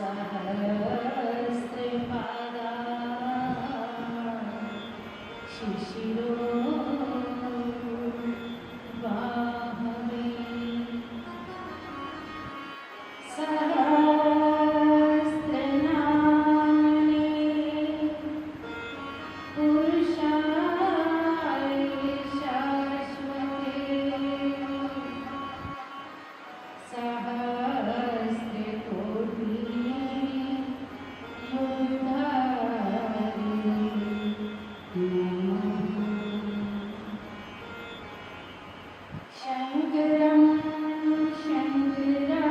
सहस्रपादा शिशिरो वाहवे सहस्रनामने पुरुषाय शाश्वते सहस्रकोटि शंकरं शंकरा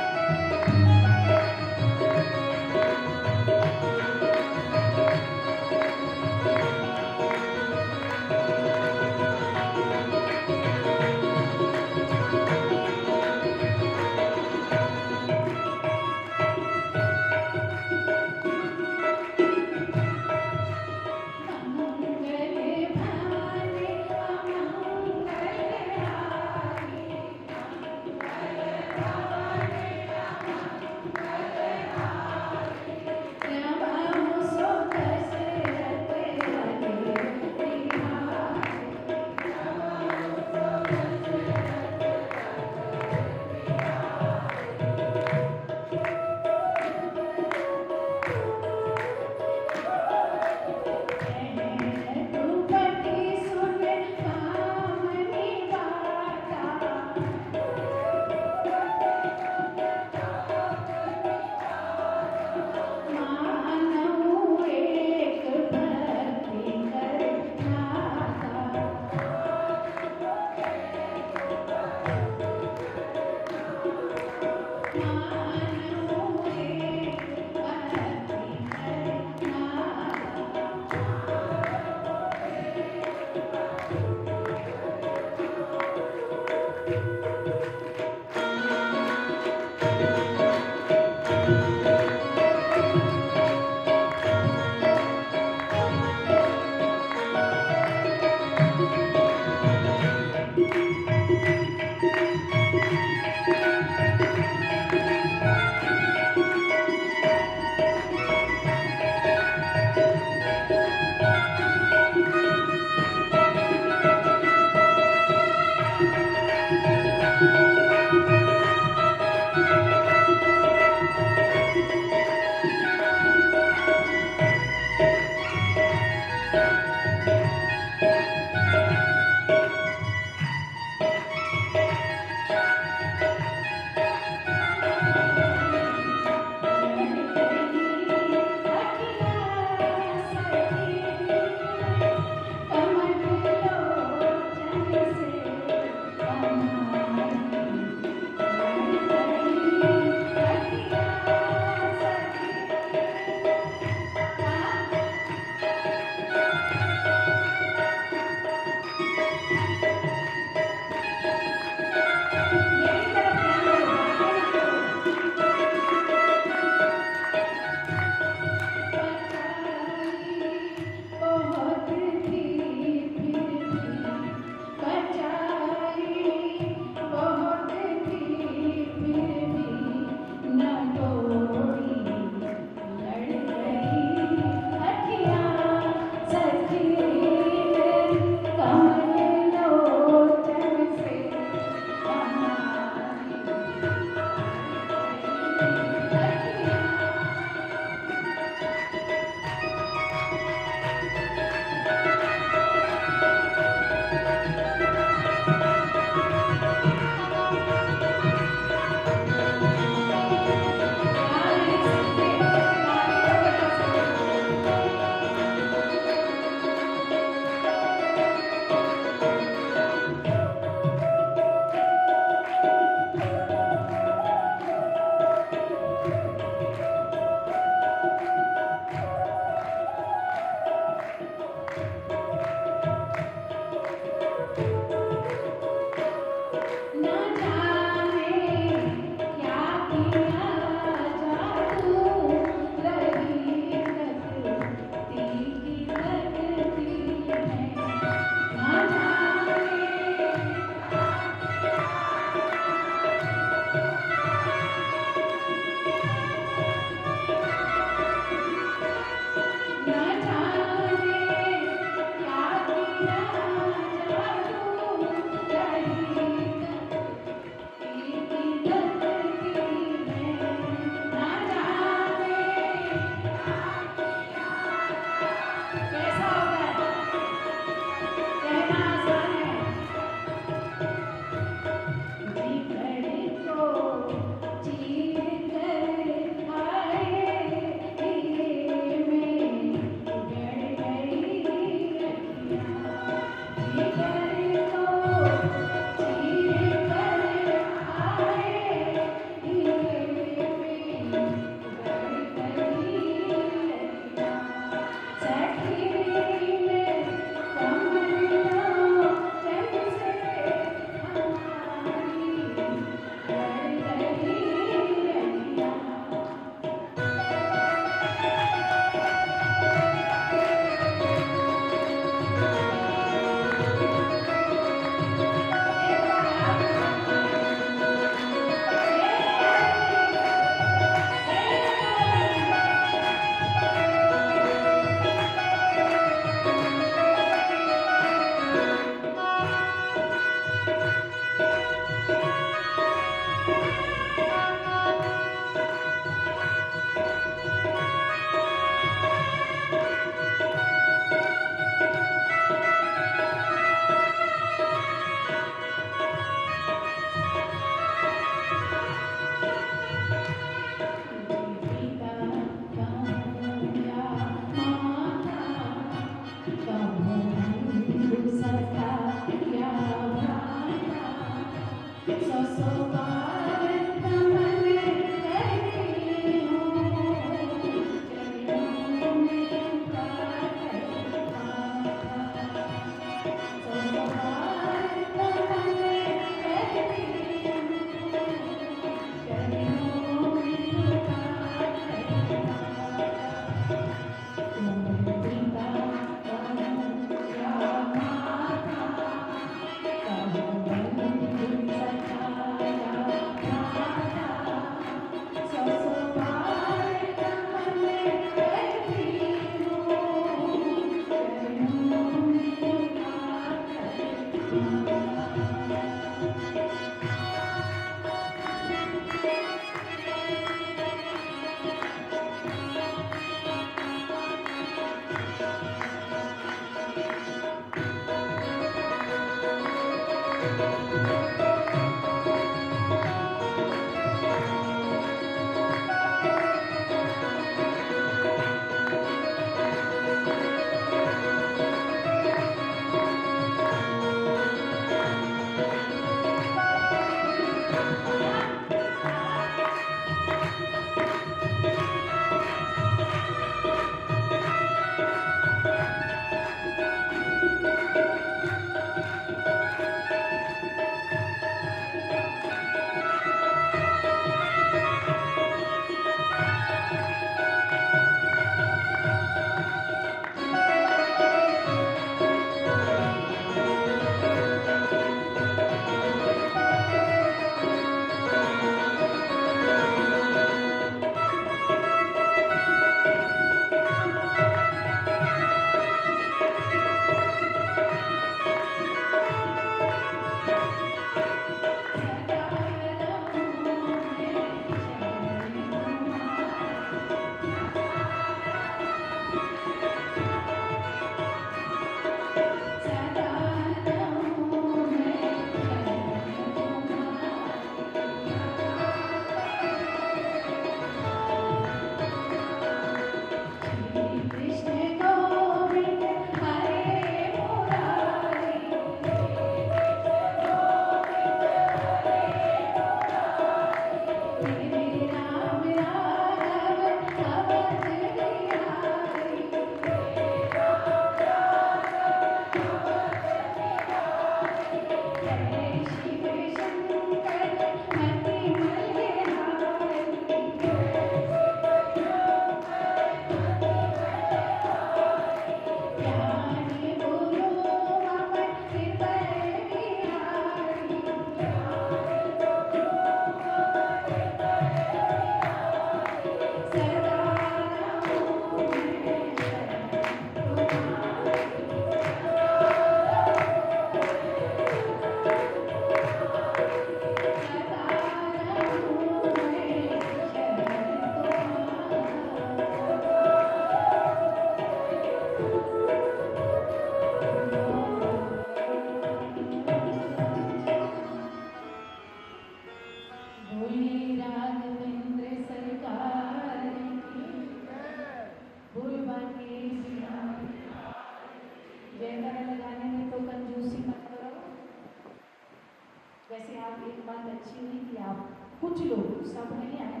कुछ लोग, सब नहीं आए,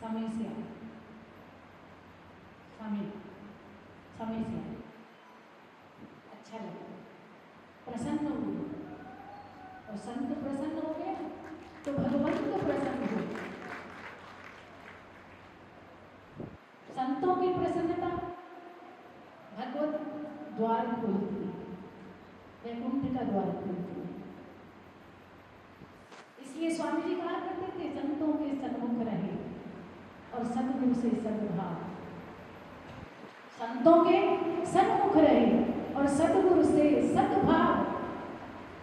समय से आए, समय से आए, अच्छा लगा, प्रसन्न हुए, और संत प्रसन्न हो गए तो भगवान को प्रसन्न हो। संतों की प्रसन्नता भगवत द्वार खोलती है, वैकुंठ का द्वार खोलती है। इसलिए स्वामी जी कहा करते थे, संतों के सन्मुख रहे और सद्गुरु से सद्भाव। संतों के सन्मुख रहे और सद्गुरु से सद्भाव,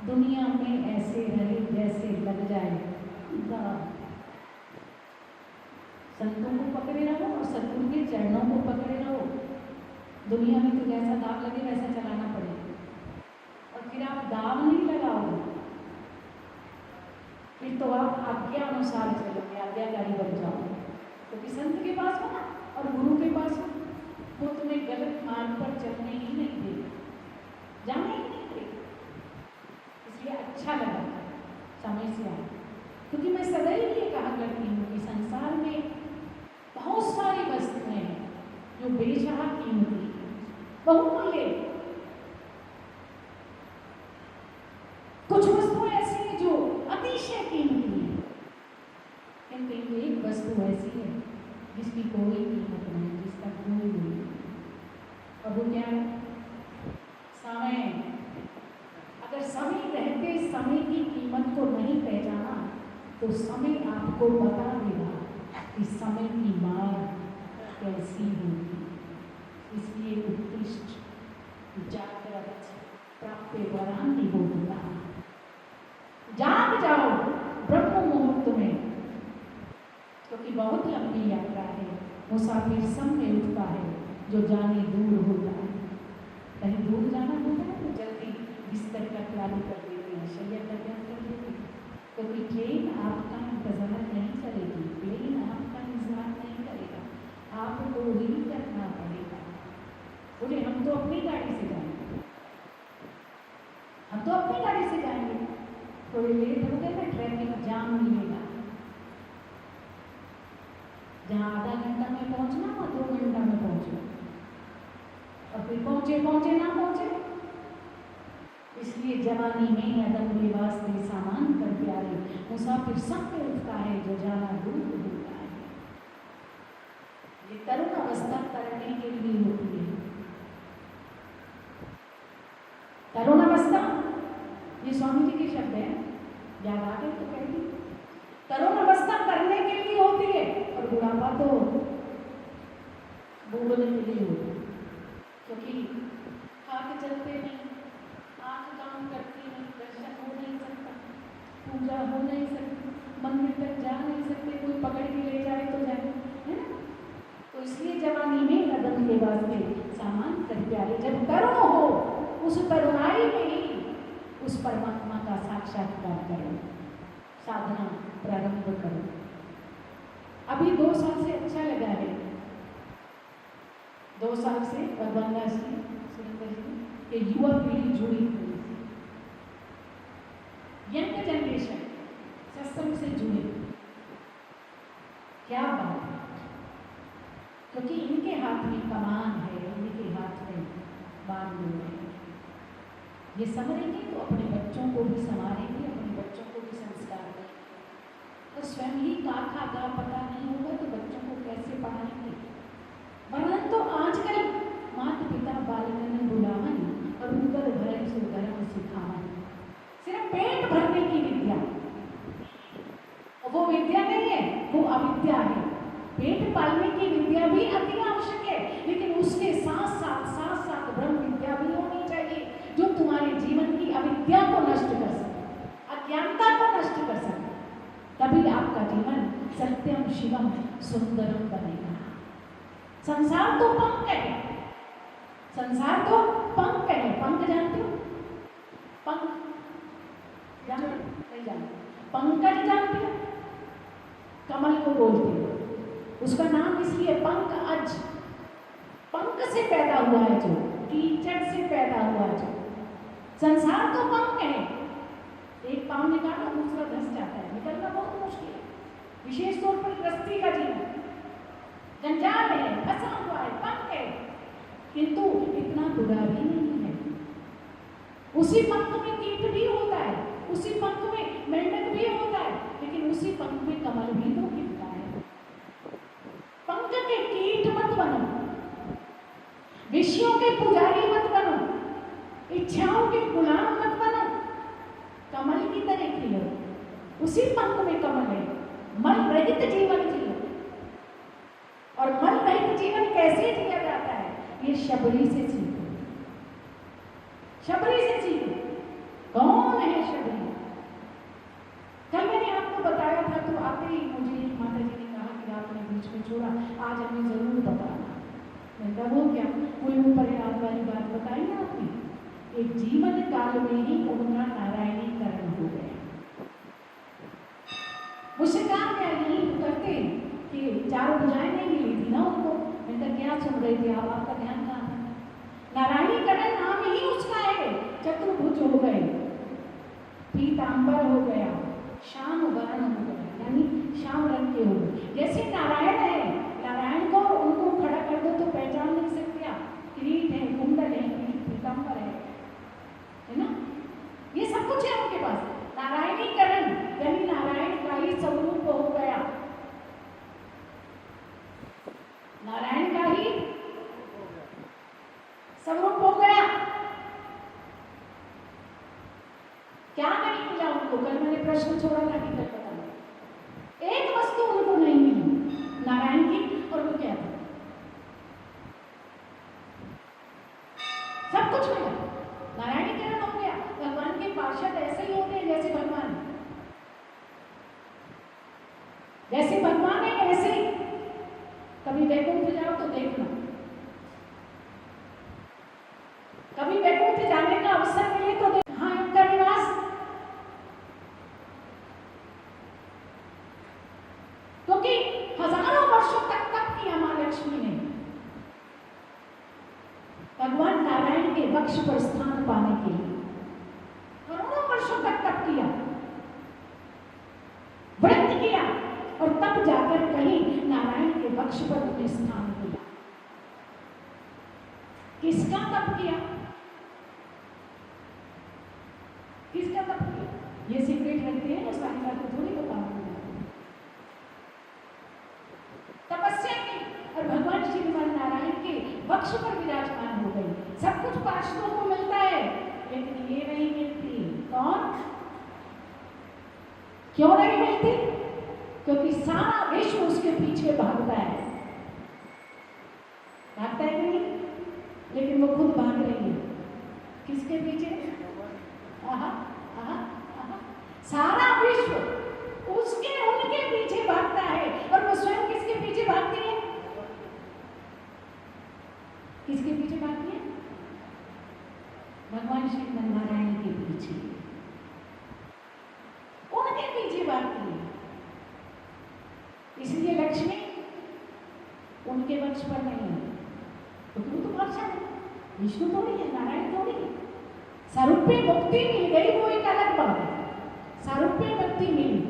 दुनिया में ऐसे रहे जैसे लग जाए दाग। संतों को पकड़े रहो और सद्गुरु के चरणों को पकड़े रहो। दुनिया में तो जैसा दाव लगे वैसा चलाना पड़ेगा, और फिर आप दाव नहीं लगाओगे, फिर तो आप आज्ञा अनुसार चलोगे, आज्ञाकारी बन जाओगे। क्योंकि संत के पास हो ना और गुरु के पास हो, वो तुम्हें गलत मार्ग पर चलने ही नहीं देगा, जाने ही नहीं देगा। इसलिए अच्छा लगा समय से आया, क्योंकि मैं सदैव ये कहा करती हूँ कि संसार में बहुत सारी वस्तुएं हैं जो बेशहा कीमती, बहुमूल्य। कुछ वस्तुएं ऐसी हैं जो अतिशय कीमती है, किंतु एक वस्तु ऐसी है जिसकी कोई कीमत नहीं, जिसका कोई नहीं। और वो क्या है? समय। अगर समय रहते समय की कीमत को नहीं पहचाना तो समय आपको बता देगा कि समय की मार कैसी होगी। इसलिए उत्कृष्ट जागृत प्राप्त वरान्नि बोलता, जाग जाओ ब्रह्म मुहूर्त में, क्योंकि बहुत लंबी यात्रा है। मुसाफिर सब में उठता है जो जाने दूर होता है। कहीं दूर जाना होता है तो जल्दी बिस्तर का तैयारी कर देते करके शैया का त्याग कर देती, क्योंकि ट्रेन आपका इंतजार नहीं करेगी, प्लेन आपका इंतजार नहीं करेगा, आपको ही करना पड़ेगा। बोले हम तो अपनी गाड़ी से जाएंगे, हम तो अपनी गाड़ी से जाएंगे, थोड़ी लेट हो गए ना ट्रैफिक जाम मिलेगा, जहाँ आधा घंटा में पहुंचना वहाँ 2 घंटा में पहुंचना, और फिर पहुंचे पहुंचे ना पहुंचे। इसलिए जवानी में अदम लिबास दे सामान कर प्यारे, मुसाफिर सब पे उठता है जो जाना दूर होता है। ये तरुण अवस्था करने के लिए होती है। तरुण अवस्था ये स्वामी जी के शब्द है, याद आ गए तो कह दी। तरुण अवस्था करने के लिए होती है और बुढ़ापा तो भोगने के लिए होता है, क्योंकि हाथ चलते नहीं, आंख काम करती नहीं, दर्शन हो नहीं सकता, पूजा हो नहीं सकती, मंदिर तक जा नहीं सकते, कोई पकड़ के ले जाए तो जाए, है ना। तो इसलिए जवानी में कदम के वास्ते सामान कर प्यारे, जब तरुण हो उस तरुणाई में ही उस परमात्मा का साक्षात्कार करो, साधना प्रारंभ करो। अभी 2 साल से अच्छा लगा है, 2 साल से भगवान दास जी सुरेंद्र जी ये युवा पीढ़ी जुड़ी हुई, यंग जनरेशन सत्संग से जुड़े, क्या बात है। क्योंकि इनके हाथ में कमान है, इनके हाथ में बांधो है, ये संभलेंगे तो अपने बच्चों को भी संभालेंगे, अपने बच्चों को भी संस्कार देंगे। तो स्वयं ही का पता नहीं होगा तो बच्चों को कैसे पढ़ाएंगे। वरन तो आजकल माता पिता बालकन बुलावन और उदर भय से धर्म सिखावन, सिर्फ पेट भरने की विद्या, और वो विद्या नहीं है, वो अविद्या है। पेट पालने की विद्या भी अति आवश्यक है, लेकिन उसके साथ साथ ब्रह्म विद्या भी होनी चाहिए, जो तुम्हारे जीवन की अविद्या को नष्ट कर सके, अज्ञानता को नष्ट कर सके। तभी आपका जीवन सत्यम शिवम सुंदरम बनेगा। संसार तो पंख है, संसार तो पंख है। पंख जानते हो? पंख जानते नहीं जानते? पंकज जानते हो? कमल को बोलते हो, उसका नाम इसलिए पंख अज, पंख से पैदा हुआ है, जो कीचड़ से पैदा हुआ है। जो संसार तो पंख है, एक पांव निकालो दूसरा धंस जाता है, निकलना बहुत मुश्किल है, विशेष तौर पर गृहस्थी का जीवन जंजाल है, फंसा हुआ है, पंख है, किंतु इतना बुरा भी नहीं है। उसी पंख में कीट भी होता है, उसी पंख में मेंढक भी होता है, लेकिन उसी पंख में कमल भी तो खिलता है। पंख के कीट मत बनो, विषयों के पुजारी मत बनो, इच्छाओं के गुलाम मत बनो, कमल की तरह खिलो। उसी पंख में कमल है। मल रहित जीवन जियो, और मल रहित जीवन कैसे जिया जाता है, ये शबरी से सीखो, शबरी से सीखो। कौन है शबरी? कल मैंने आपको बताया था, तो आते ही मुझे माता जी ने कहा कि आपने बीच में छोड़ा, आज हमें जरूर बताना। मैं कहा वो क्या? कोई ऊपर याद वाली बात बताई ना आपने, एक जीवन काल में ही उनका नारायणीकरण हो गया। मुझसे कहा क्या यही करते कि 4 भुजाएं नहीं मिली थी ना उनको। मैं कहा क्या सुन रहे थे आप, आपका ध्यान कहाँ था? नारायणीकरण नाम ही उसका है। चतुर्भुज हो गए, पीतांबर हो गया, श्याम वर्ण हो गया, यानी श्याम रंग के हो गए। जैसे नारायण है, नारायण को उनको खड़ा कर दो तो पहचान नहीं सकते आप। किरीट है, कुंडल है, पीतांबर है ना, ये सब कुछ है उनके पास। नारायणीकरण यानी नारायण का ही स्वरूप हो गया, नारायण का ही स्वरूप हो गया। क्या नहीं मिला उनको? कल मैंने प्रश्न छोड़ा था कि कल बताना। एक वस्तु उनको नहीं मिली नारायण की, और वो क्या था? सब कुछ मिला, नारायणीकरण हो गया। भगवान के पार्षद ऐसे ही होते हैं जैसे भगवान, जैसे भगवान है ऐसे ही। कभी वैकुंठ जाओ तो देखना, कभी वैकुंठ जाने का अवसर मिले तो देखना। हाँ, इनका निवास पाने के लिए करोड़ों वर्षों तक तप किया, व्रत किया, और तब जाकर कहीं नारायण के वक्ष पर उन्हें स्थान मिला। किसका तप किया? किसका तप किया? ये सीक्रेट रखते हैं, सारी बातें थोड़ी बताऊंगी। तपस्या की और भगवान श्रीमान नारायण के वक्ष पर विराजमान हो गई। सब कुछ पार्षदों को मिलता है, लेकिन ये नहीं मिलती। कौन? क्यों नहीं मिलती? क्योंकि सारा विश्व उसके पीछे भागता है। भागता है कि नहीं? लेकिन वो खुद भाग रही है। किसके पीछे? आहा, आहा, आहा। सारा विश्व उसके उनके पीछे भागता है, और वो स्वयं किसके पीछे भागती है? किसके पीछे भागती है? भगवान श्री नारायण के पीछे, उनके पीछे भागती है। इसलिए लक्ष्मी उनके वक्ष पर नहीं है, क्योंकि वो तो बादशाह है, विष्णु थोड़ी है, नारायण थोड़ी है। सारूप्य मुक्ति मिल गई, वो एक अलग बात है। सारूप्य मुक्ति मिली,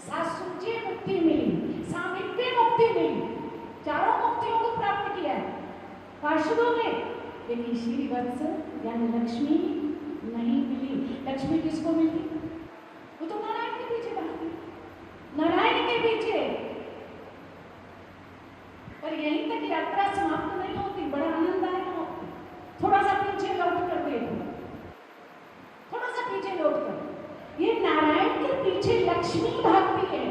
सासुज्य मुक्ति मिली, सामिप्य मुक्ति मिली, चारों मुक्तियों को प्राप्त किया है पार्षदों ने, लेकिन श्रीवत्स यानी लक्ष्मी नहीं मिली। लक्ष्मी किसको मिली? वो तो नारायण के पीछे भागती, नारायण के पीछे। पर यहीं तक यात्रा समाप्त नहीं होती, बड़ा आनंद आएगा। थोड़ा सा पीछे लौट कर देखो, थोड़ा सा पीछे लौट कर, ये नारायण के पीछे लक्ष्मी भागती है,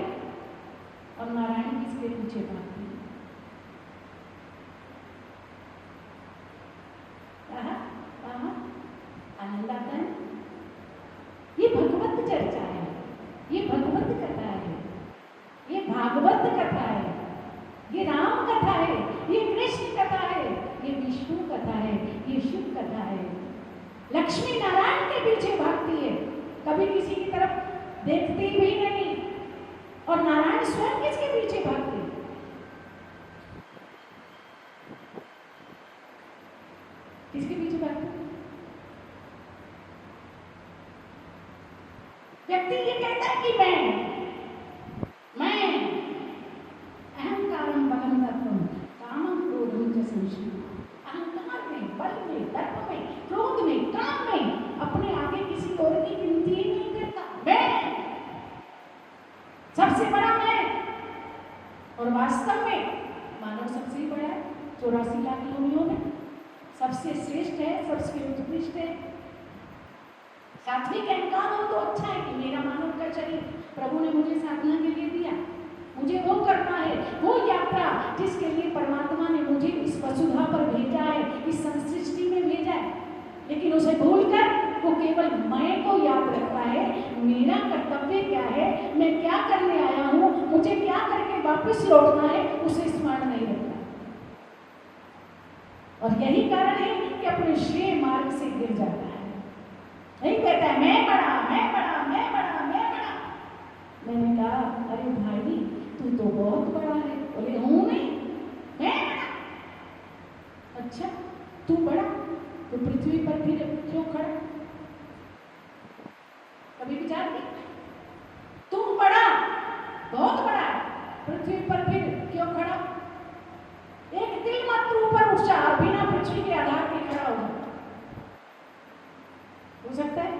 और नारायण किसके पीछे भागती है? आनंद आता है। ये भगवत चर्चा है, ये भगवत कथा है, ये भागवत कथा है, ये राम कथा है, ये कृष्ण कथा है, ये विष्णु कथा है, ये शिव कथा है। लक्ष्मी नारायण के पीछे भागती है, कभी किसी की तरफ देखती भी नहीं, और नारायण स्वयं किसके पीछे भागते हैं? किसके पीछे भागते? व्यक्ति ये कहता है कि मैं अहंकारं बलं तत्त्वं कामं क्रोधं च संश्रितम्। अहंकार में, बल में, दर्प में, क्रोध में, काम में अपने आगे किसी और की गिनती ही नहीं करता। मैं सबसे बड़ा मैं, और वास्तव में मानव सबसे बड़ा है। 84 लाख योनियों में सबसे श्रेष्ठ है, सबसे उत्कृष्ट है। सात्विक अहंकार हो तो अच्छा है कि मेरा मानव का शरीर प्रभु ने मुझे साधना के लिए दिया, मुझे वो करना है, वो यात्रा जिसके लिए परमात्मा ने मुझे इस वसुधा पर भेजा है, इस संसृष्टि में भेजा है। लेकिन उसे भूलकर वो केवल मैं को याद रखता है, मेरा कर्तव्य क्या है, मैं क्या करने आया हूँ, मुझे क्या करके वापस लौटना है, उसे स्मरण नहीं रखता। और यही कारण है कि अपने श्रेय मार्ग से गिर जाता है। नहीं कहता है मैं बड़ा, मैं बड़ा, मैं बड़ा, मैं बड़ा। मैंने कहा अरे भाई तू तो बहुत बड़ा है। बोले हूं नहीं, मैं बड़ा। अच्छा तू बड़ा तो पृथ्वी पर फिर क्यों खड़ा? कभी विचार किया? तू बड़ा, बहुत बड़ा, पृथ्वी पर फिर क्यों खड़ा? एक तिल मात्र ऊपर उठ जा, बिना पृथ्वी के आधार पे खड़ा हो जा। हो सकता है?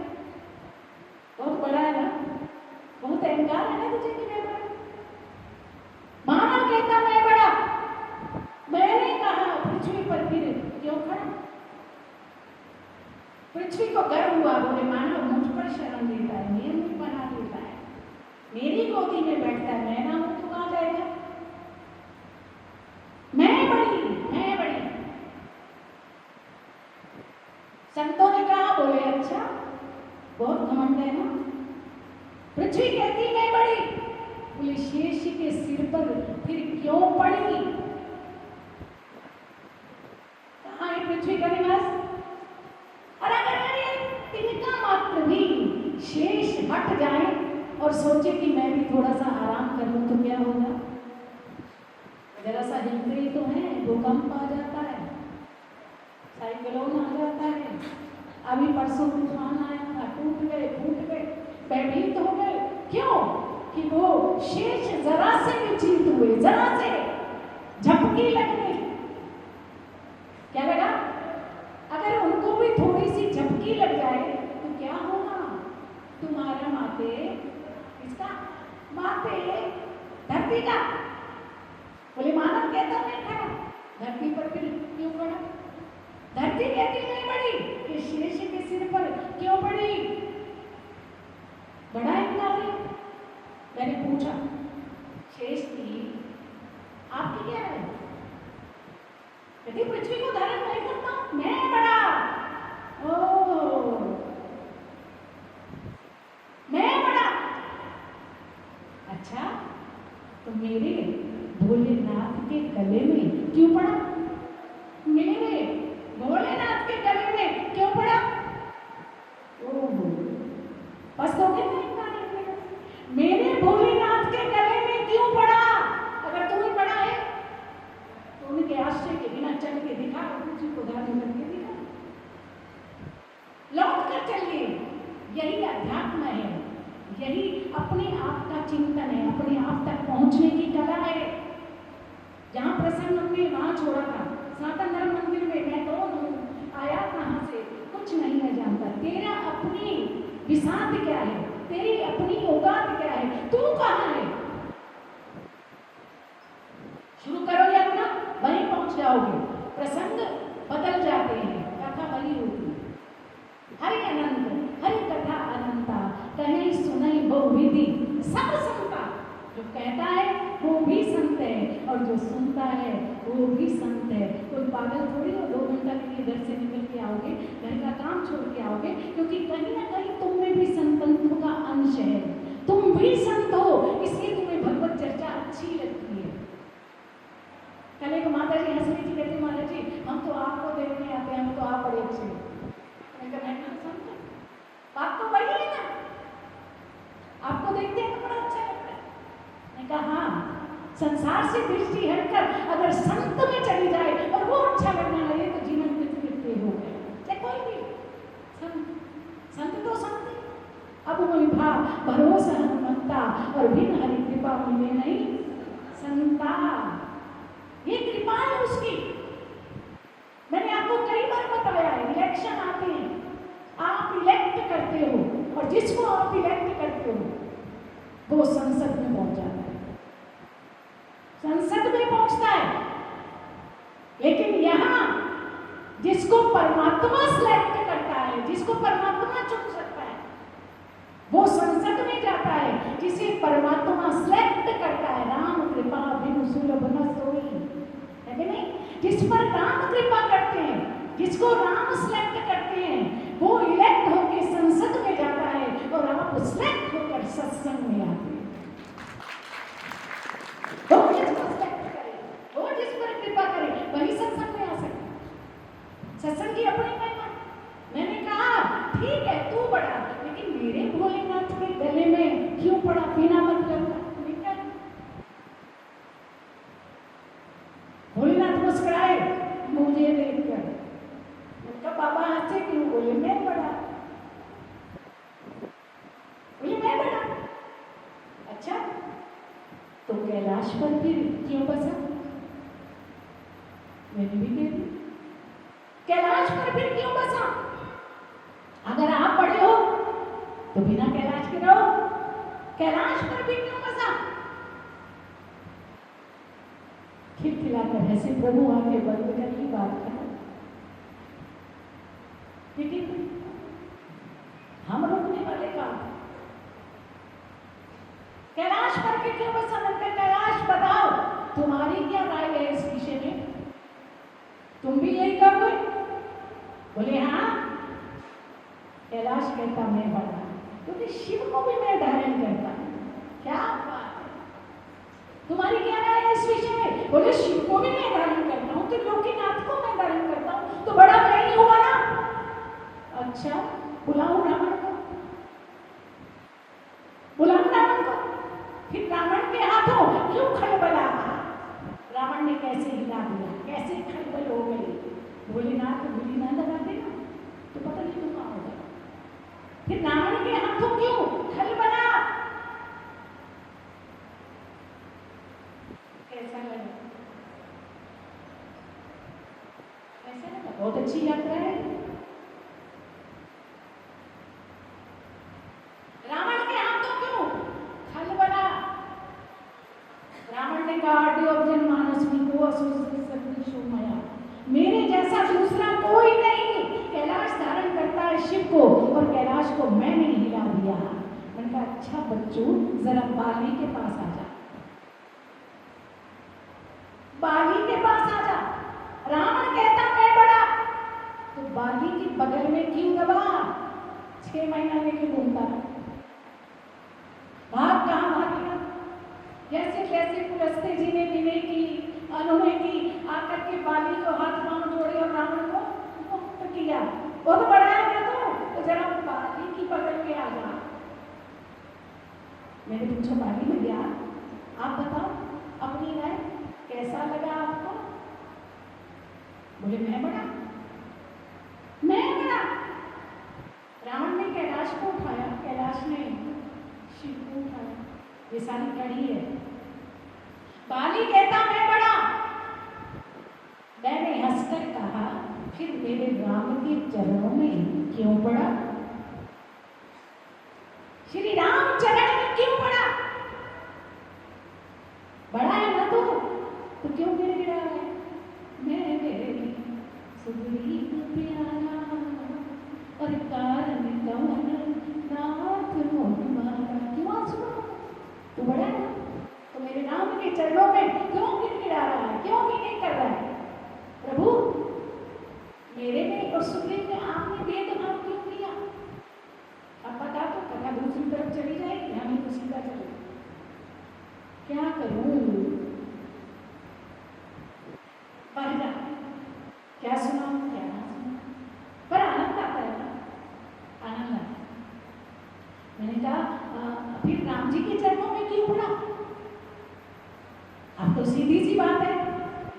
बहुत बड़ा है ना, बहुत अहंकार है ना तुझे कि मैं बड़ा। मानव कहता मैं बड़ा, मैंने कहा पृथ्वी पर फिर क्यों खड़ा? पृथ्वी को गर्व हुआ, बोले मानव मुझ पर शरण लेता है, मेरे मुझ बना लेता है, मेरी गोदी में बैठता है, मैं ना हूं तो कहां जाएगा? मैं बड़ी, मैं बड़ी। संतों ने कहा, बोले अच्छा बहुत घमंड है ना। पृथ्वी कहती मैं बड़ी, बोले शेष के सिर पर फिर क्यों पड़ी? कहां है पृथ्वी का निवास? और अगर तिनका मात्र भी शेष हट जाए और सोचे कि मैं भी थोड़ा सा आराम कर लूं तो क्या होगा? जरा सा हिलते ही तो है, भूकंप आ जाता है, साइक्लोन आ जाता है, अभी परसों तूफान आया था, टूट गए, फूट गए, भयभीत हो गए। क्यों? कि वो शेष जरा से विचलित हुए, जरा से झपकी लग गई। क्या लगा? अगर उनको भी थोड़ी सी झपकी लग जाए तो क्या होगा? तुम्हारा माथे, इसका माथे धरती का। बोले मानव कहता नहीं था, धरती पर फिर क्यों पड़ा? धरती कहती नहीं पड़ी कि शेष के सिर पर क्यों पड़ी? बड़ा इंकारी। मैंने पूछा, शेष की आपकी क्या है? कहती पृथ्वी को धारण नहीं करता, मैं बड़ा। ओ, मैं बड़ा। अच्छा, तो मेरे भोलेनाथ के गले में क्यों पड़ा? मेरे भोलेनाथ के गले में क्यों पड़ा? ओहो, बस तो मेरे भोलेनाथ के गले में क्यों पड़ा? अगर तुम्हें पड़ा है तो उनके आश्रय के बिना चल के दिखा, पृथ्वी को धारण करके दिखा, लौट कर चलिए। यही अध्यात्म है, यही अपने आप का चिंतन है, अपने आप तक पहुंचने की कला है। जहां प्रसन्न ने वहां छोड़ा था, सनातन धर्म मंदिर में मैं कौन हूं, आया कहां से, कुछ नहीं मैं जानता। तेरा अपनी विसात क्या है, तेरी अपनी औकात क्या है, तू कहां है? शुरू करो यज्ञ, वहीं पहुंच जाओगे। प्रसंग बदल जाते हैं, कथा वही होती है। हरि अनंत, हरि कथा अनंता, कहीं सुनई बहुविधि सब संता। जो कहता है वो भी संत है और जो सुनता है वो भी संत है। कोई पागल थोड़ी हो 2 घंटा के लिए घर से निकल के आओगे, घर का काम छोड़ के आओगे, क्योंकि कहीं ना कहीं तुम में भी संतत्व का अंश है। तुम भी संत हो, इसलिए तुम्हें भगवत चर्चा अच्छी लगती है। कल एक माता जी हंस रही थी, कहती महाराज जी हम तो आपको देखने आते हैं, हम तो आप बड़े अच्छे। मैं संत, बात तो वही है ना, आपको देखते हैं तो बड़ा अच्छा लगता है। मैंने कहा हाँ, संसार से दृष्टि हटकर अगर संत में चली जाए और वो अच्छा लगने लगे तो जीवन कृत्य हो गए। चाहे कोई भी संत तो संत है। अब वही भाव भरोसा हनुमंता और बिन हरि कृपा मिले नहीं संता। ये कृपा है उसकी। मैंने आपको कई बार बताया है, इलेक्शन आते हैं, आप इलेक्ट करते हो और जिसको आप इलेक्ट करते हो वो संसद में पहुंच जाता है, संसद में पहुंचता है। लेकिन यहां जिसको परमात्मा सिलेक्ट करता है, जिसको परमात्मा चुन सकता है, वो संसद में जाता है। जिसे परमात्मा सिलेक्ट करता है, राम कृपा बिनु सुलभ न सोई, है कि नहीं? जिस पर राम कृपा करते हैं, जिसको राम सिलेक्ट करते हैं, वो इलेक्ट होकर संसद में जाता है और आप सिलेक्ट होकर सत्संग में आते हैं। वो जिसको सिलेक्ट करे, वो जिस पर कृपा करे, वही सत्संग में आ सकता है। सत्संग की अपनी महिमा। मैंने कहा ठीक है तू बड़ा, लेकिन मेरे भोलेनाथ के गले में क्यों पड़ा बिना मतलब का? भोलेनाथ मुस्कुराए मुझे देखकर, उनका बाबा हंसे क्यों? बोले मैं बड़ा, बोले मैं बड़ा। अच्छा तो कैलाश पर फिर क्यों बसा? मैंने भी कह दी, कैलाश पर फिर क्यों बसा? अगर आप बड़े हो तो बिना कैलाश के रहो, कैलाश पर भी क्यों बसा? खिलखिलाकर ऐसे प्रभु आके बंद करके बात करा। लेकिन हम रोकने वाले का कैलाश पर के क्यों बसा? कैलाश बताओ तुम्हारी क्या राय है इस विषय में, तुम भी यही करोगे? बोले हाँ। कैलाश कहता मैं बड़ा, क्योंकि शिव को भी मैं धारण करता हूं। क्या बात है, तुम्हारी क्या राय है इस विषय में? बोले शिव को भी मैं धारण करता हूं, तो लोकीनाथ को मैं धारण करता हूं, तो बड़ा मैं ही हुआ ना। अच्छा बुलाओ रावण को, बुलाओ रावण को। फिर रावण के हाथों क्यों खलबला? रावण ने कैसे हिला दिया, कैसे खलबल हो गई? भोलेनाथ को गोली ना लगा देना तो पता नहीं तुम फिर रावण के हाथों क्यों खल बना? कैसा लगा? कैसा लगा? बहुत अच्छी यात्रा है। रावण के हाथों क्यों खल बना? रावण ने कहा जनमानसमी को असुर माया, मेरे जैसा दूसरा कोई नहीं कैलाश धारण करता है शिव को, और कैलाश को मैंने हिला दिया। मैंने कहा अच्छा बच्चों जरा बाली के पास आ जा, बाली के पास आ जा। रावण कहता मैं बड़ा, तो बाली के बगल में क्यों दबा? 6 महीना लेके घूमता भाग कहाँ भागेगा? जैसे जैसे पुलस्त्य जी ने विनय की, उन्होंने की, आकर के बाली को हाथ पांव जोड़े और रावण को मुक्त किया। वो तो बड़ा है ना, तो जरा बाली की बगल में आ जा। मैंने पूछा बाली में गया, आप बताओ अपनी राय, कैसा लगा आपको? बोले मैं बड़ा, मैं बड़ा। रावण ने कैलाश को उठाया, कैलाश ने शिव को उठाया। ये सारी कड़ी है। बाली कहता मैं बड़ा, मैंने हंसकर कहा फिर मेरे राम के चरणों में क्यों पड़ा? श्री राम चरण में क्यों पड़ा? बड़ा है ना तो क्यों गिर रहा है? मैं मेरे सुग्रीव प्यारा और कारण कवन नाथ मोहमारा। क्यों आप सुनो? तो बड़ा है ना, तो मेरे राम के चरणों में क्यों गिड़गिड़ा रहा है, क्यों नहीं कर रहा है? प्रभु मेरे में और सुग्रीव ने आपने भेदभाव क्यों किया? अब बता तो कथा दूसरी तरफ चली जाएगी, हमें तो सीधा चले। क्या करूं? पढ़ जा, क्या सुनाऊं क्या ना सुनाऊं, पर आनंद आता है ना, आनंद आता है। मैंने कहा फिर राम जी के चरणों में क्यों पड़ा? अब तो सीधी सी बात है,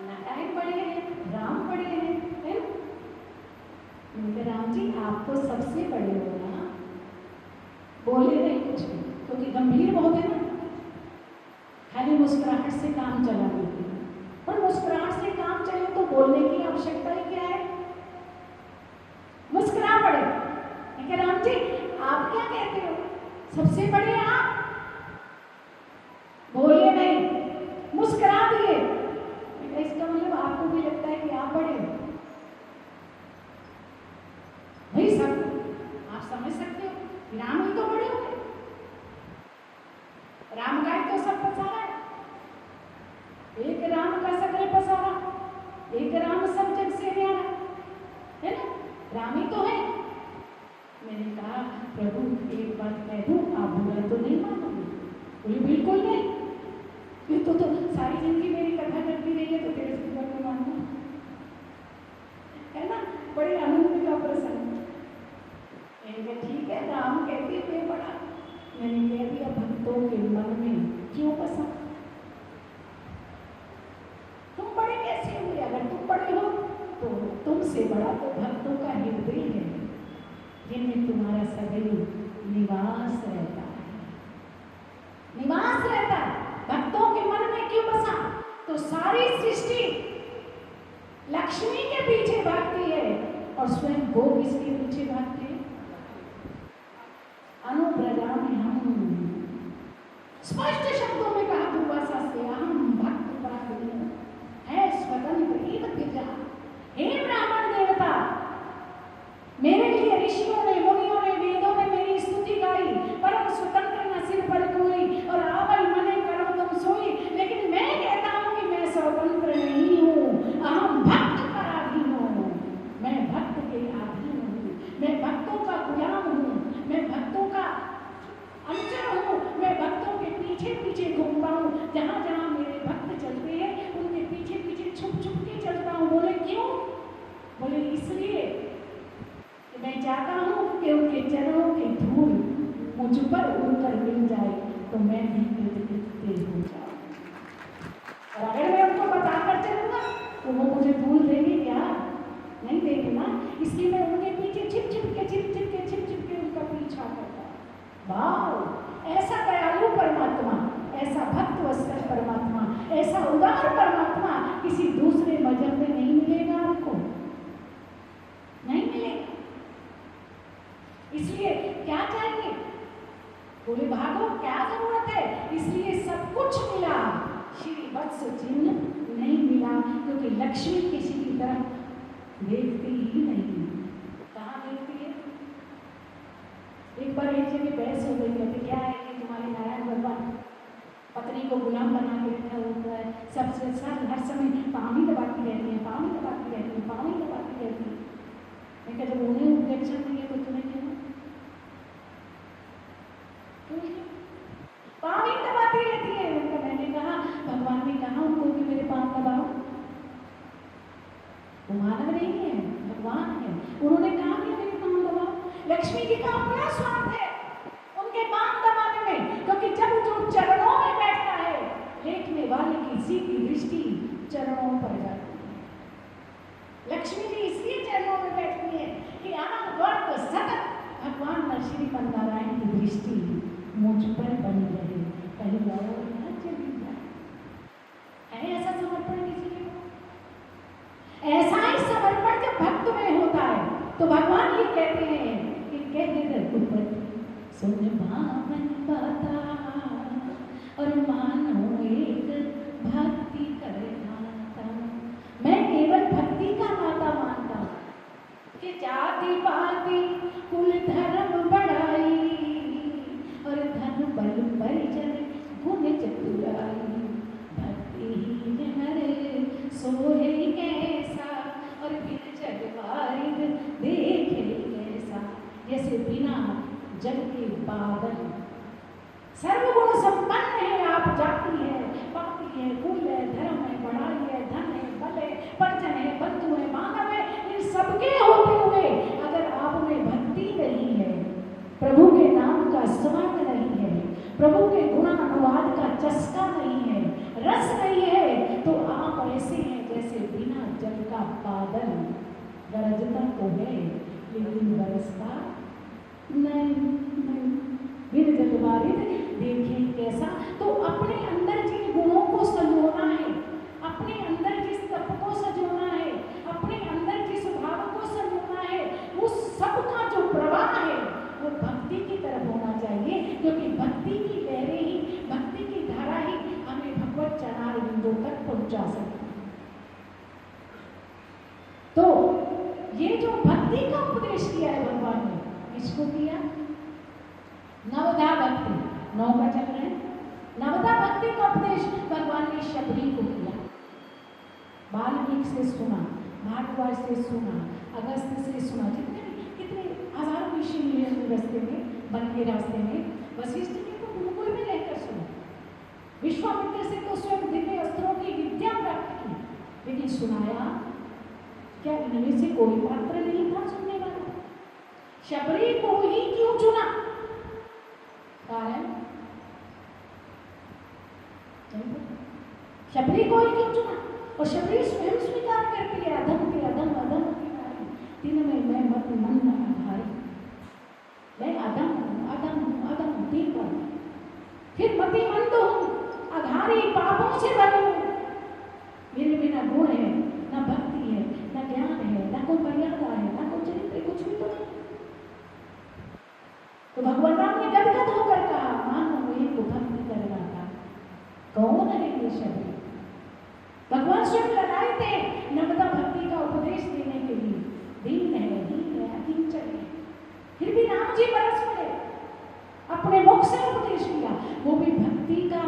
नारायण बड़े हैं, राम बड़े हैं, है ना? मैंने कहा राम जी आप तो सबसे बड़े हो ना, बोले नहीं कुछ भी, क्योंकि गंभीर बहुत है ना, खाली मुस्कुराहट से काम चला देते हैं। पर मुस्कुराहट से काम चले तो बोलने की आवश्यकता ही क्या है? मुस्कुरा पड़े। मैं कह राम जी आप क्या कहते हो, सबसे बड़े आप? बोले नहीं, मुस्कुरा दिए। इसका मतलब आपको भी लगता है कि आप बड़े हो? भाई सब आप समझ सकते हो, राम ही तो बड़े हो गए। राम का तो सब पसारा है, एक राम का सगले पसारा, एक राम सब जग से न्यारा, है ना? राम ही तो है। मैंने कहा प्रभु एक बात कह दूं, आप बुरा तो नहीं मानोगे? बोले बिल्कुल नहीं, फिर तो सारी जिंदगी मेरी कथा करती रही है, तो तेरे से बुरा क्यों मानूं, है ना? बड़े आनंद का प्रसंग। मैंने कहा ठीक है, राम कहते थे बड़ा, मैंने कह दिया भक्तों के मन में क्यों बसा? तुम बड़े कैसे हुए? अगर तुम बड़े हो तो तुमसे बड़ा तो भक्तों का हृदय है, जिनमें तुम्हारा सदैव निवास रहता है, निवास रहता है। भक्तों के मन में क्यों बसा? तो सारी सृष्टि लक्ष्मी के पीछे भागती है, और स्वयं वो किसके पीछे भागती है? अनुब्रजा में हम स्पष्ट शब्दों में कहा दुर्वासा से, हम भक्त पराधीन है स्वतंत्र ईद विजा। हे ब्राह्मण देवता, मेरे लिए ऋषियों ने, मुनियों ने, वेदों ने मेरी स्तुति गाई, परम स्वतंत्र न सिर पर कोई, और आवई मने करो तुम सोई। लेकिन मैं कहता हूं कि मैं स्वतंत्र नहीं हूं, अहम भक्त पराधीन हूं। मैं भक्त के अधीन हूं, मैं भक्तों का गुलाम हूं, मैं भक्तों का अंचर हूं, मैं भक्तों के पीछे पीछे घूमता हूं, जहां जहां मेरे भक्त चलते हैं उनके पीछे पीछे छुप छुप के चलता हूं। बोले क्यों? बोले इसलिए कि मैं चाहता हूं कि उनके चरणों की धूल मुझ पर उड़कर मिल जाए, तो मैं भी तेज हो जाऊं। और अगर मैं उनको बताकर चलूंगा तो वो मुझे धूल देंगे क्या? नहीं देंगे ना। इसलिए मैं उनके पीछे छिप छिप के उनका पीछा इसलिए क्या चाहिए? बोले भागो, क्या जरूरत है? इसलिए सब कुछ मिला, श्री वत्स चिन्ह नहीं मिला, क्योंकि लक्ष्मी किसी की तरफ देखती ही नहीं। कहाँ देखती है? एक बार एक जगह बहस हो गई, कहते क्या है कि तुम्हारे नारायण भगवान पत्नी को गुलाम बना के रखा होता है, सबसे साथ हर समय पानी दबाती रहती है, पानी दबाती रहती है, पानी दबाती रहती है। मैं कहता जब उन्हें ऑब्जेक्शन नहीं है तो तुम्हें क्यों? पानी दबाती रहती है। उनका मैंने कहा भगवान ने कहा उनको कि मेरे पाँव दबाओ, वो मानव नहीं है, भगवान है। उन्होंने कहा कि मेरे पाँव दबाओ। लक्ष्मी जी का अपना स्वार्थ है उनके पाँव दबाने में, क्योंकि जब जो चरणों में बैठता है, लेटने वाले की सीधी दृष्टि चरणों पर जाती है। लक्ष्मी जी इसलिए चरणों में बैठती है कि अनवरत सतत भगवान श्री नारायण की दृष्टि मुझ पर बनी रहे। पहले और चली जाए, है ऐसा समर्पण किसी को? ऐसा ही समर्पण जब भक्त में होता है तो भगवान ये कहते हैं कि कह रघुपति सुन पावन पाता और मानो एक भक्ति कर नाता। मैं केवल भक्ति का नाता मानता हूँ कि जाति पाति कुल धर्म बढ़ाई और धन बल परिजन गुण चतुराई। भक्तिहीन नर सोहे कैसा और बिन जग वारिद देखे कैसा। जैसे बिना जग के बादल सर्वगुण संपन्न है, आप जाति है, पापी है, कुल है, धर्म है, बढ़ाई है, धन है, बल है, परिजन है, बंधु है, मानव है, इन सबके होते हुए अगर आप में भक्ति नहीं है, प्रभु के नाम का स्मरण नहीं है, प्रभु के गुणानुवाद का चस्का नहीं है, रस नहीं है, तो आप ऐसे हैं जैसे बिना जल का बादल, गरजता तो है लेकिन बरसता नहीं। बिन जल वारिद देखें कैसा। तो अपने अंदर जिन गुणों को संजोना है, अपने अंदर जिस तप को संजोना है, अपने अंदर जिस भाव को संजोना है, उस सब का जो प्रवाह है वो भक्ति की तरफ होना चाहिए, क्योंकि भक्ति की लहरें ही, भक्ति की धारा ही हमें भगवत चरणार बिंदु तक पहुंचा सकती है। तो ये जो भक्ति का उपदेश किया है भगवान ने, किसको किया? नवधा भक्ति, नौ का चल रहे हैं। नवधा भक्ति का उपदेश भगवान ने शबरी को किया। वाल्मीकि से सुना, भारद्वाज से सुना, अगस्त से सुना, कितने हजारों ऋषि मुनि रास्ते में, वन के रास्ते में। वशिष्ठ जी को गुरुकुल में रहकर सुना, विश्वामित्र से तो स्वयं दिव्य अस्त्रों की विद्या प्राप्त की, लेकिन सुनाया क्या? इनमें से कोई पात्र नहीं था सुनने वाला। शबरी को ही क्यों चुना? कारण शबरी को ही क्यों चुना? और शबरी स्वयं स्वीकार करती है अधम के अधम, अधम की नारी, तीन में मैं मत मन न आधारी। मैं अधम हूँ, अधम हूँ, अधम हूँ, तीन बार। फिर मति मंद हूँ, अघारी, पापों से बनी हूँ, मेरे बिना गुण है, न भक्ति है, न ज्ञान है, न कोई मर्यादा है, न कोई चरित्र, कुछ भी तो नहीं। तो भगवान राम ने गदगद होकर कहा मानो एक भक्ति कर रहा था। कौन है ये शबरी? भगवान स्वयं लगाए थे नवधा भक्ति का उपदेश देने के लिए। दीन है, अकिंचन है, फिर भी राम जी बरस पड़े, अपने मुख से उपदेश किया। वो भी भक्ति का,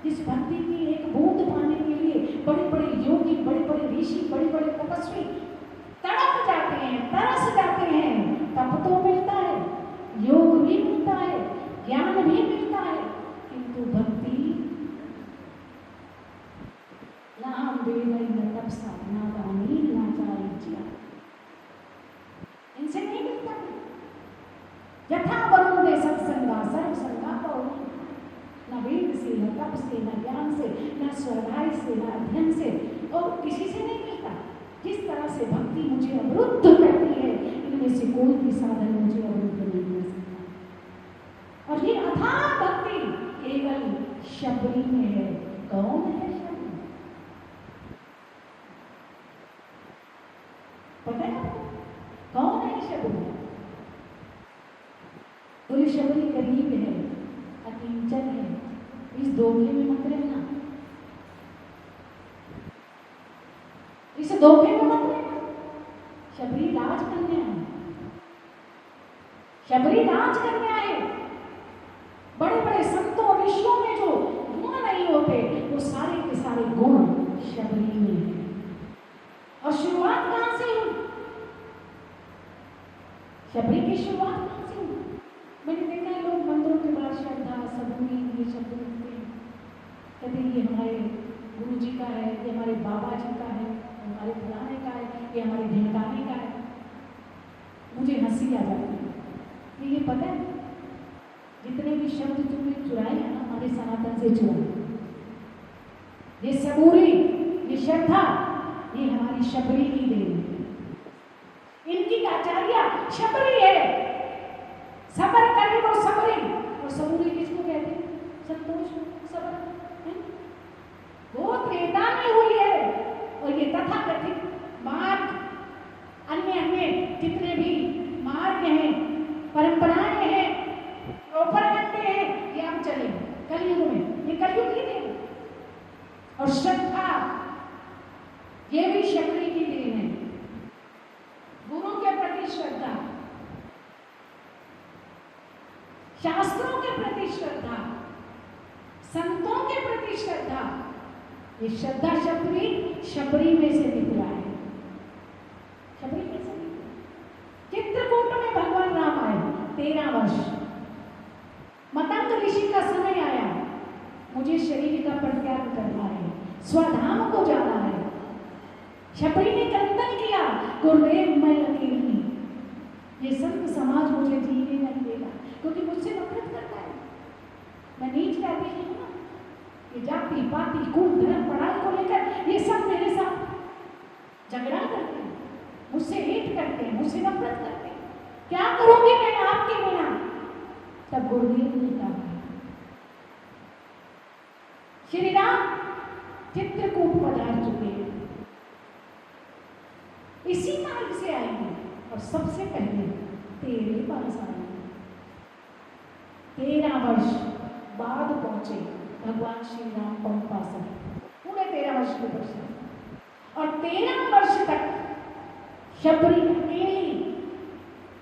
जिस भक्ति की एक बूंद पाने के लिए बड़े बड़े योगी, बड़े बड़े ऋषि, बड़े बड़े तपस्वी तड़प जाते हैं, तरस जाते हैं। तप तो मिलता है, योग भी मिलता है, ज्ञान भी मिलता है, किंतु भक्ति नाम वेद तप साधना दानी नाचारिज्या, इनसे नहीं मिलता है। यथा वरुण दे सत्संगा सर्व संगा पौड़ी, न वेद से, न तप से, न ज्ञान से, न स्वाध्याय से, न अध्ययन से, और किसी से नहीं मिलता। जिस तरह से भक्ति मुझे अवरुद्ध करती है, इनमें से कोई भी साधन मुझे अवरुद्ध नहीं कर सकता। और ये अथाह भक्ति केवल शबरी में है। कौन है शबरी? पता है आपको कौन है शबरी? शबरी करीब है, अकिंचन है, इस धोखे में मत रहना, इस धोखे में मत रहना। शबरी राज कन्या है, शबरी राज कन्या है। बड़े बड़े संतों विश्वों में जो गुण नहीं होते वो सारे के सारे गुण शबरी में है। और शुरुआत कहां से हुई? शबरी की शुरुआत कहां से हुई? मैंने देखा है लोग मंदिरों के बाद श्रद्धा सबूरी ये शब्द लिखते हैं, कहते ये हमारे गुरु जी का है, ये हमारे बाबा जी का है, हमारे फलाने का है, ये हमारे ढिमकाने का है। मुझे हंसी आ जाती है। ये पता है जितने भी शब्द तुमने चुराए हैं ना हमारे सनातन से चुराए, ये सबूरी, ये श्रद्धा, ये हमारी शबरी की देन है। इनकी आचार्य शबरी है। सबर करे तो सबरी, और सबूरी किसको कहते हैं? संतोष सबर है? वो त्रेता में हुई है। और ये तथाकथित मार्ग, अन्य अन्य जितने भी मार्ग हैं, परंपराएं हैं, प्रोपगंडे हैं, ये अब चले कलयुग में, ये कलयुग ही देन। और श्रद्धा ये भी शबरी की देन है। गुरु के प्रति श्रद्धा, शास्त्रों के प्रति श्रद्धा, संतों के प्रति श्रद्धा, ये श्रद्धा शबरी शबरी में से निकला है। शबरी में से निकला। चित्रकूट में भगवान राम आए 13 वर्ष। मतंग ऋषि का समय आया, मुझे शरीर का परित्याग करना है, स्वधाम को जाना है। शबरी ने चिंतन किया, गुरुदेव मैं अकेली, ये संत समाज मुझे जीने नहीं देगा, क्योंकि मुझसे नफरत करता है। मैं नीच जाती हूँ ना, ये जाति पाति कुल धर्म पढ़ाई को लेकर ये सब मेरे साथ झगड़ा करते हैं, मुझसे हेट करते हैं, मुझसे नफरत करते हैं। क्या करूंगी मैं आपके बिना? तब गुरुदेव ने कहा, श्री राम चित्रकूट पधार चुके हैं, इसी मार्ग से आएंगे और सबसे पहले तेरे पास आएंगे। 13 वर्ष बाद पहुंचे भगवान श्री राम पंपा से, पूरे 13 वर्ष के पश्चात। और 13 वर्ष तक शबरी अकेली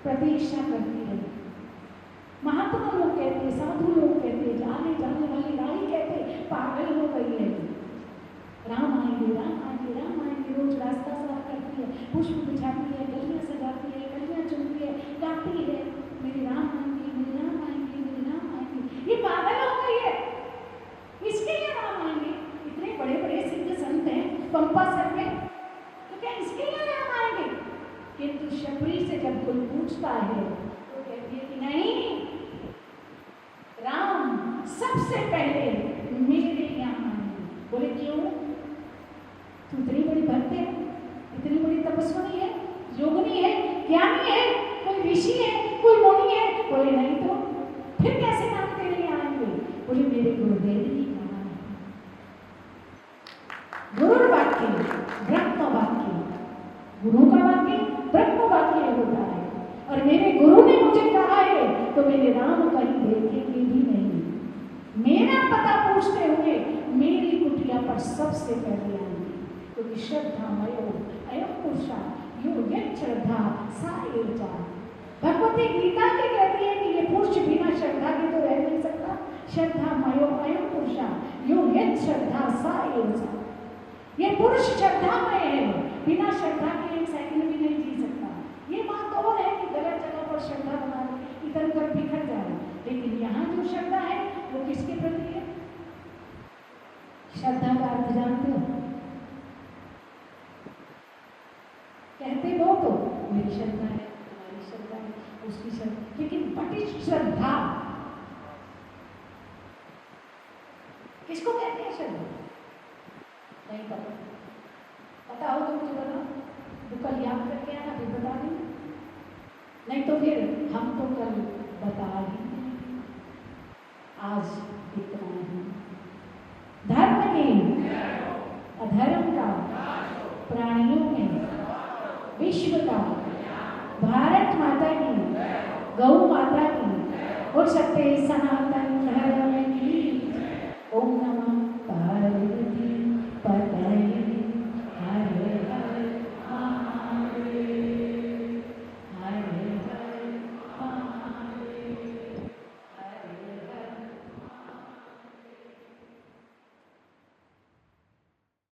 प्रतीक्षा करती रही। महात्मा लोग कहते, साधु लोग कहते, आने जाने वाली रानी कहते पागल हो गई है। राम आएंगे, राम आएंगे, राम आएंगे, रोज रास्ता साफ करती है, पुष्प बिछाती है, गलियां सजाती है, गलियां चुनती है, गाती है, मेरे राम आएंगे, मेरे राम आएंगे, मेरे राम आएंगे। ये पागल हो गई है, इसके लिए राम आएंगे। इतने बड़े बड़े सिद्ध संत हैं पंपा सर में, तो क्या इसके लिए राम आएंगे? किंतु शबरी से जब कोई पूछता है तो कहती है कि नहीं, राम सबसे पहले मेरे यहाँ आएंगे। बोले क्यों? तू इतनी बड़ी भक्त है, इतनी बड़ी तपस्वी है, योगिनी है, ज्ञानी है, कोई ऋषि है, कोई मुनि है? बोले नहीं तो फिर कैसे नाम तेरे लिए आएंगे? बोले मेरे गुरुदेव ने कहा है, गुरु वाक्य ब्रह्म वाक्य, गुरु का वाक्य ब्रह्म वाक्य होता है। और मेरे गुरु ने मुझे कहा है तो मेरे राम कहीं देखेंगे भी नहीं। मेरा पता पूछते हुए मेरी कुटिया पर सबसे पहले आएंगे, क्योंकि श्रद्धा मयो अयम पुरुषा यो यत् श्रद्धा सा एजा। भगवती गीता के कहती है कि ये पुरुष बिना श्रद्धा के तो रह नहीं सकता। श्रद्धा मयो अयम पुरुषा यो यत् श्रद्धा सा एजा। ये पुरुष श्रद्धामय है, बिना श्रद्धा के एक सेकंड भी नहीं जी सकता। ये बात और है कि गलत जगह पर श्रद्धा बना दे, इधर उधर बिखर जाए, लेकिन यहाँ जो श्रद्धा है वो किसके प्रति है? श्रद्धा का अर्थ जानते हो? कहते हो तो मेरी श्रद्धा है, तुम्हारी श्रद्धा है, उसकी श्रद्धा, लेकिन बटी श्रद्धा किसको कहते हैं? श्रद्धा नहीं पता, पता हो तो मुझे बताओ, तो कल याद करके आना, फिर बता दें, नहीं तो फिर हम तो कल